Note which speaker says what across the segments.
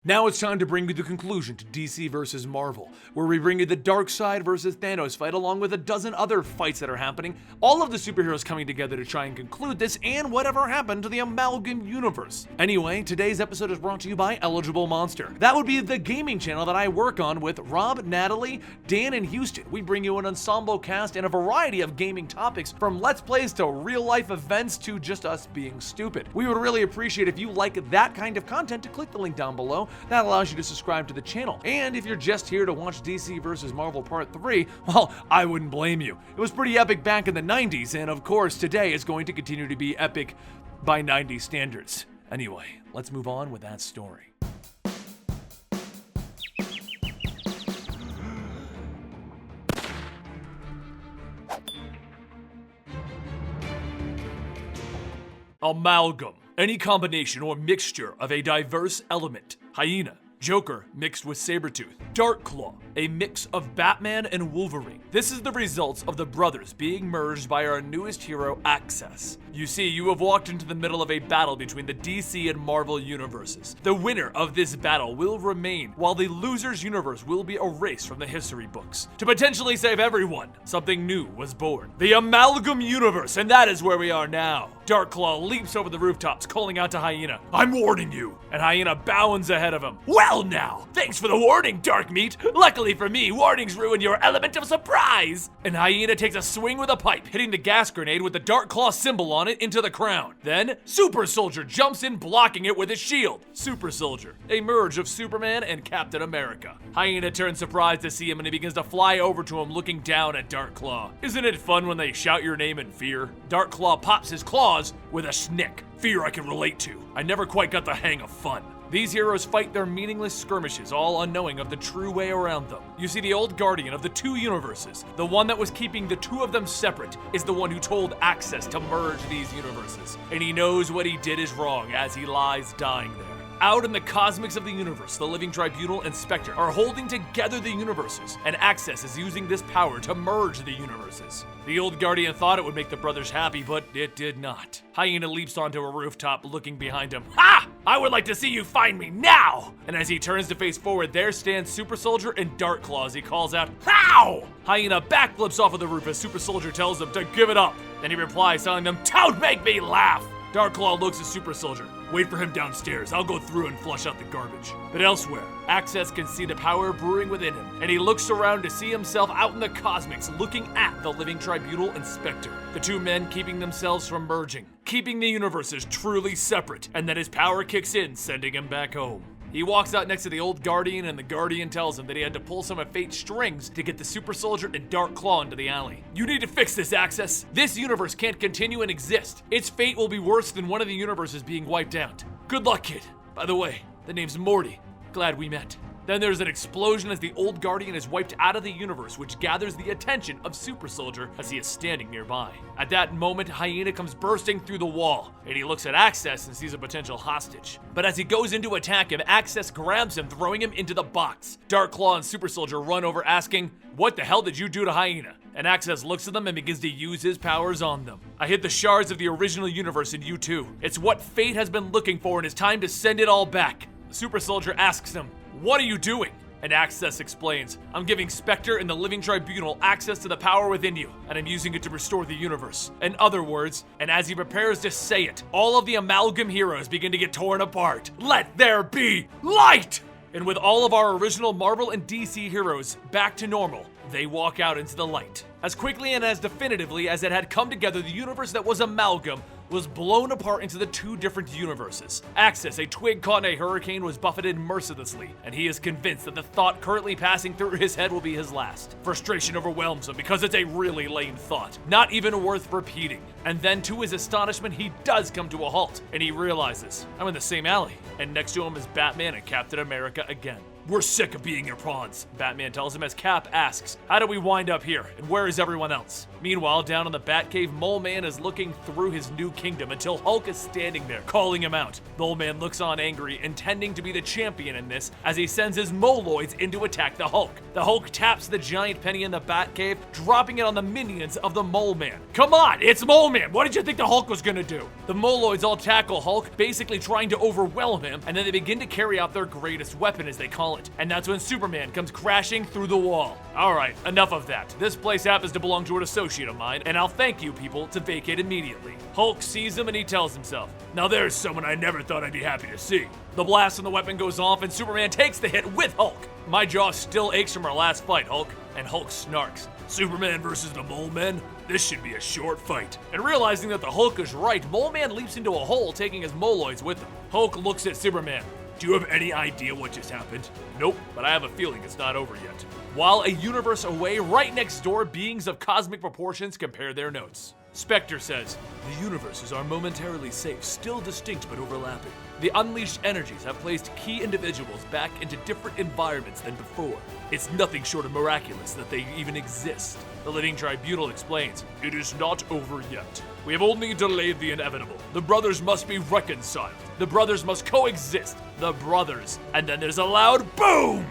Speaker 1: Now it's time to bring you the conclusion to DC vs. Marvel, where we bring you the Darkseid vs. Thanos fight along with a dozen other fights that are happening, all of the superheroes coming together to try and conclude this and whatever happened to the Amalgam Universe. Anyway, today's episode is brought to you by Eligible Monster. That would be the gaming channel that I work on with Rob, Natalie, Dan, and Houston. We bring you an ensemble cast and a variety of gaming topics, from Let's Plays to real-life events to just us being stupid. We would really appreciate if you like that kind of content to click the link down below. That allows you to subscribe to the channel. And if you're just here to watch DC vs. Marvel Part 3, well, I wouldn't blame you. It was pretty epic back in the 90s, and of course, today is going to continue to be epic by 90s standards. Anyway, let's move on with that story. Amalgam. Any combination or mixture of a diverse element. Hyena, Joker mixed with Sabretooth. Darkclaw, a mix of Batman and Wolverine. This is the result of the brothers being merged by our newest hero, Access. You see, you have walked into the middle of a battle between the DC and Marvel universes. The winner of this battle will remain, while the loser's universe will be erased from the history books. To potentially save everyone, something new was born. The Amalgam Universe, and that is where we are now. Darkclaw leaps over the rooftops, calling out to Hyena, "I'm warning you!" And Hyena bounds ahead of him. "Well now, thanks for the warning, Darkmeat. Luckily for me, warnings ruin your element of surprise." And Hyena takes a swing with a pipe, hitting the gas grenade with the Darkclaw symbol on it into the crown. Then, Super Soldier jumps in, blocking it with his shield. Super Soldier, a merge of Superman and Captain America. Hyena turns surprised to see him and he begins to fly over to him, looking down at Darkclaw. Isn't it fun when they shout your name in fear? Darkclaw pops his claws with a snick. Fear I can relate to. I never quite got the hang of fun. These heroes fight their meaningless skirmishes, all unknowing of the true way around them. You see, the old guardian of the two universes, the one that was keeping the two of them separate, is the one who told Access to merge these universes. And he knows what he did is wrong as he lies dying there. Out in the cosmics of the universe, the Living Tribunal and Spectre are holding together the universes, and Access is using this power to merge the universes. The old Guardian thought it would make the brothers happy, but it did not. Hyena leaps onto a rooftop, looking behind him. "Ha! I would like to see you find me now!" And as he turns to face forward, there stands Super Soldier and Darkclaw as he calls out, "How?" Hyena backflips off of the roof as Super Soldier tells him to give it up. Then he replies, telling them, "Don't make me laugh!" Darkclaw looks at Super Soldier. "Wait for him downstairs. I'll go through and flush out the garbage." But elsewhere, Access can see the power brewing within him, and he looks around to see himself out in the cosmics looking at the Living Tribunal and Spectre. The two men keeping themselves from merging, keeping the universes truly separate, and then his power kicks in, sending him back home. He walks out next to the old Guardian, and the Guardian tells him that he had to pull some of Fate's strings to get the Super Soldier and Darkclaw into the alley. "You need to fix this, Access. This universe can't continue and exist. Its fate will be worse than one of the universes being wiped out. Good luck, kid. By the way, the name's Morty. Glad we met." Then there's an explosion as the old Guardian is wiped out of the universe, which gathers the attention of Super Soldier as he is standing nearby. At that moment, Hyena comes bursting through the wall, and he looks at Access and sees a potential hostage. But as he goes in to attack him, Access grabs him, throwing him into the box. Darkclaw and Super Soldier run over, asking, "What the hell did you do to Hyena?" And Access looks at them and begins to use his powers on them. "I hid the shards of the original universe in you too. It's what Fate has been looking for, and it's time to send it all back." Super Soldier asks him, "What are you doing?" And Access explains, "I'm giving Spectre and the Living Tribunal access to the power within you, and I'm using it to restore the universe." In other words, and as he prepares to say it, all of the Amalgam heroes begin to get torn apart. Let there be light! And with all of our original Marvel and DC heroes back to normal, they walk out into the light. As quickly and as definitively as it had come together, the universe that was Amalgam was blown apart into the two different universes. Access, a twig caught in a hurricane, was buffeted mercilessly, and he is convinced that the thought currently passing through his head will be his last. Frustration overwhelms him because it's a really lame thought, not even worth repeating. And then, to his astonishment, he does come to a halt, and he realizes, I'm in the same alley, and next to him is Batman and Captain America again. We're sick of being your pawns, Batman tells him as Cap asks, how do we wind up here, and where is everyone else? Meanwhile, down in the Batcave, Mole Man is looking through his new kingdom until Hulk is standing there, calling him out. Mole Man looks on angry, intending to be the champion in this, as he sends his Moloids in to attack the Hulk. The Hulk taps the giant penny in the Batcave, dropping it on the minions of the Mole Man. Come on, it's Mole Man! What did you think the Hulk was gonna do? The Moloids all tackle Hulk, basically trying to overwhelm him, and then they begin to carry out their greatest weapon, as they call it. And that's when Superman comes crashing through the wall. Alright, enough of that. This place happens to belong to an associate of mine, and I'll thank you people to vacate immediately. Hulk sees him and he tells himself, now there's someone I never thought I'd be happy to see. The blast on the weapon goes off and Superman takes the hit with Hulk. My jaw still aches from our last fight, Hulk. And Hulk snarks, Superman versus the Mole Man? This should be a short fight. And realizing that the Hulk is right, Mole Man leaps into a hole, taking his Moloids with him. Hulk looks at Superman. Do you have any idea what just happened? Nope, but I have a feeling it's not over yet. While a universe away, right next door, beings of cosmic proportions compare their notes. Spectre says, the universes are momentarily safe, still distinct but overlapping. The unleashed energies have placed key individuals back into different environments than before. It's nothing short of miraculous that they even exist. The Living Tribunal explains, it is not over yet. We have only delayed the inevitable. The brothers must be reconciled. The brothers must coexist. The brothers. And then there's a loud boom!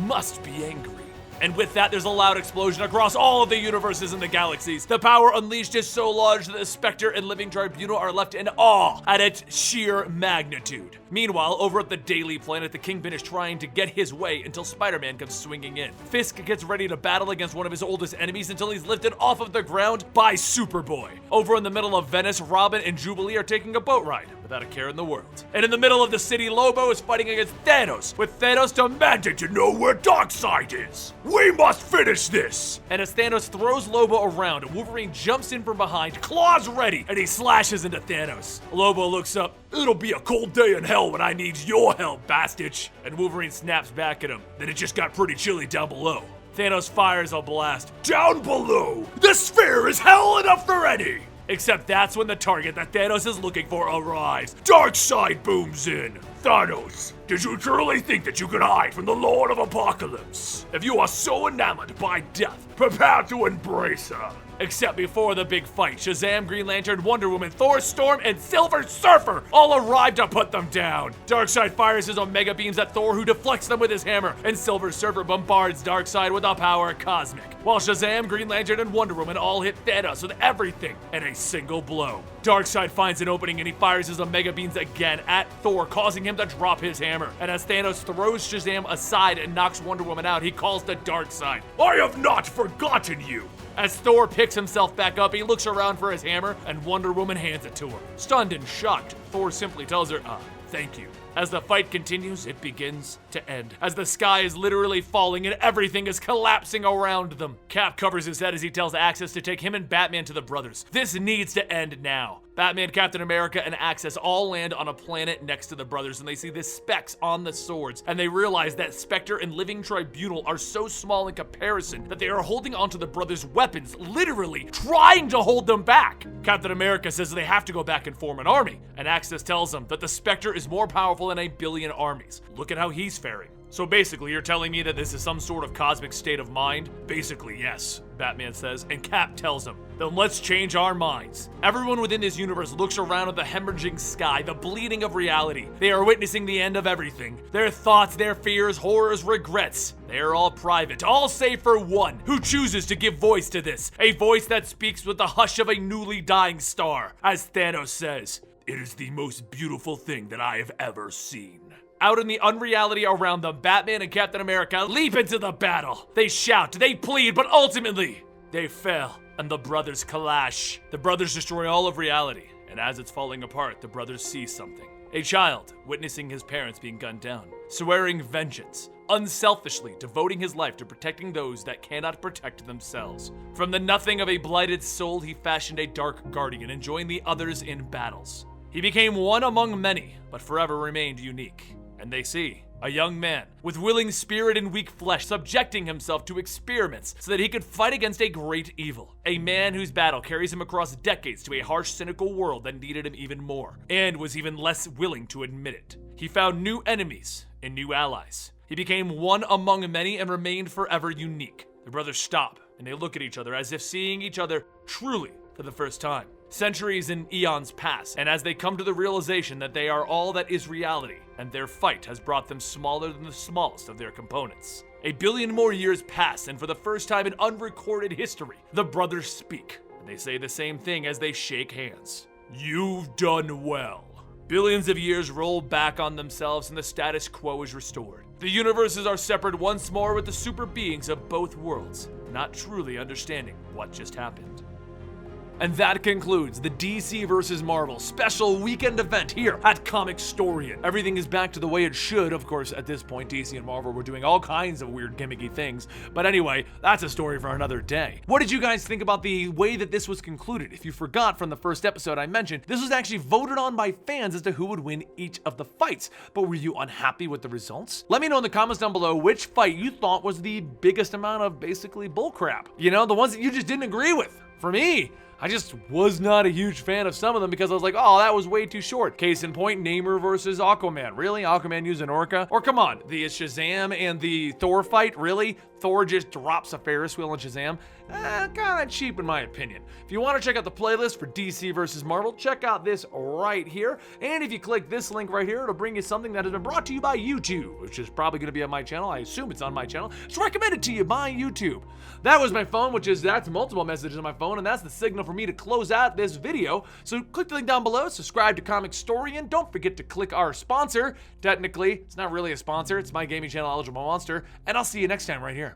Speaker 1: Must be angry. And with that, there's a loud explosion across all of the universes in the galaxies. The power unleashed is so large that the Spectre and Living Tribunal are left in awe at its sheer magnitude. Meanwhile, over at the Daily Planet, the Kingpin is trying to get his way until Spider-Man comes swinging in. Fisk gets ready to battle against one of his oldest enemies until he's lifted off of the ground by Superboy. Over in the middle of Venice, Robin and Jubilee are taking a boat ride without a care in the world. And in the middle of the city, Lobo is fighting against Thanos, with Thanos demanding to know where Darkseid is. We must finish this! And as Thanos throws Lobo around, Wolverine jumps in from behind, claws ready, and he slashes into Thanos. Lobo looks up. It'll be a cold day in hell when I need your help, bastard. And Wolverine snaps back at him. Then it just got pretty chilly down below. Thanos fires a blast. Down below! The sphere is hell enough for any! Except that's when the target that Thanos is looking for arrives. Darkseid booms in. Thanos, did you truly think that you could hide from the Lord of Apocalypse? If you are so enamored by death, prepare to embrace her. Except before the big fight, Shazam, Green Lantern, Wonder Woman, Thor, Storm, and Silver Surfer all arrive to put them down. Darkseid fires his Omega beams at Thor, who deflects them with his hammer, and Silver Surfer bombards Darkseid with a power cosmic. While Shazam, Green Lantern, and Wonder Woman all hit Thanos with everything in a single blow. Darkseid finds an opening and he fires his Omega beams again at Thor, causing him to drop his hammer. And as Thanos throws Shazam aside and knocks Wonder Woman out, he calls to Darkseid, I have not forgotten you! As Thor picks himself back up, he looks around for his hammer, and Wonder Woman hands it to him. Stunned and shocked, Thor simply tells her, thank you. As the fight continues, it begins to end. As the sky is literally falling and everything is collapsing around them. Cap covers his head as he tells Axis to take him and Batman to the brothers. This needs to end now. Batman, Captain America, and Axis all land on a planet next to the brothers, and they see the specks on the swords, and they realize that Spectre and Living Tribunal are so small in comparison that they are holding onto the brothers' weapons, literally trying to hold them back. Captain America says they have to go back and form an army, and Axis tells them that the Spectre is more powerful than 1 billion armies. Look at how he's faring. So basically, you're telling me that this is some sort of cosmic state of mind? Basically, yes, Batman says, and Cap tells him, then let's change our minds. Everyone within this universe looks around at the hemorrhaging sky, the bleeding of reality. They are witnessing the end of everything. Their thoughts, their fears, horrors, regrets. They are all private, all save for one, who chooses to give voice to this. A voice that speaks with the hush of a newly dying star. As Thanos says, it is the most beautiful thing that I have ever seen. Out in the unreality around them, Batman and Captain America leap into the battle. They shout, they plead, but ultimately, they fail, and the brothers clash. The brothers destroy all of reality, and as it's falling apart, the brothers see something. A child witnessing his parents being gunned down, swearing vengeance, unselfishly devoting his life to protecting those that cannot protect themselves. From the nothing of a blighted soul, he fashioned a dark guardian and joined the others in battles. He became one among many, but forever remained unique. And they see a young man with willing spirit and weak flesh subjecting himself to experiments so that he could fight against a great evil. A man whose battle carries him across decades to a harsh, cynical world that needed him even more and was even less willing to admit it. He found new enemies and new allies. He became one among many and remained forever unique. The brothers stop, and they look at each other as if seeing each other truly for the first time. Centuries and eons pass, and as they come to the realization that they are all that is reality, and their fight has brought them smaller than the smallest of their components. A billion more years pass, and for the first time in unrecorded history, the brothers speak, and they say the same thing as they shake hands. You've done well. Billions of years roll back on themselves and the status quo is restored. The universes are separate once more with the super beings of both worlds, not truly understanding what just happened. And that concludes the DC vs. Marvel special weekend event here at Comicstorian. Everything is back to the way it should. Of course, at this point, DC and Marvel were doing all kinds of weird gimmicky things. But anyway, that's a story for another day. What did you guys think about the way that this was concluded? If you forgot from the first episode I mentioned, this was actually voted on by fans as to who would win each of the fights. But were you unhappy with the results? Let me know in the comments down below which fight you thought was the biggest amount of basically bullcrap. You know, the ones that you just didn't agree with. For me, I just was not a huge fan of some of them because I was like, oh, that was way too short. Case in point, Namor versus Aquaman. Really? Aquaman using Orca? Or come on, the Shazam and the Thor fight? Really? Thor just drops a Ferris wheel in Shazam? Kinda cheap in my opinion. If you want to check out the playlist for DC vs. Marvel, check out this right here. And if you click this link right here, it'll bring you something that has been brought to you by YouTube, which is probably going to be on my channel. I assume it's on my channel. It's recommended to you by YouTube. That was my phone, that's multiple messages on my phone, and that's the signal for me to close out this video. So click the link down below, subscribe to Comicstorian. Don't forget to click our sponsor. Technically, it's not really a sponsor. It's my gaming channel, Eligible Monster. And I'll see you next time right here.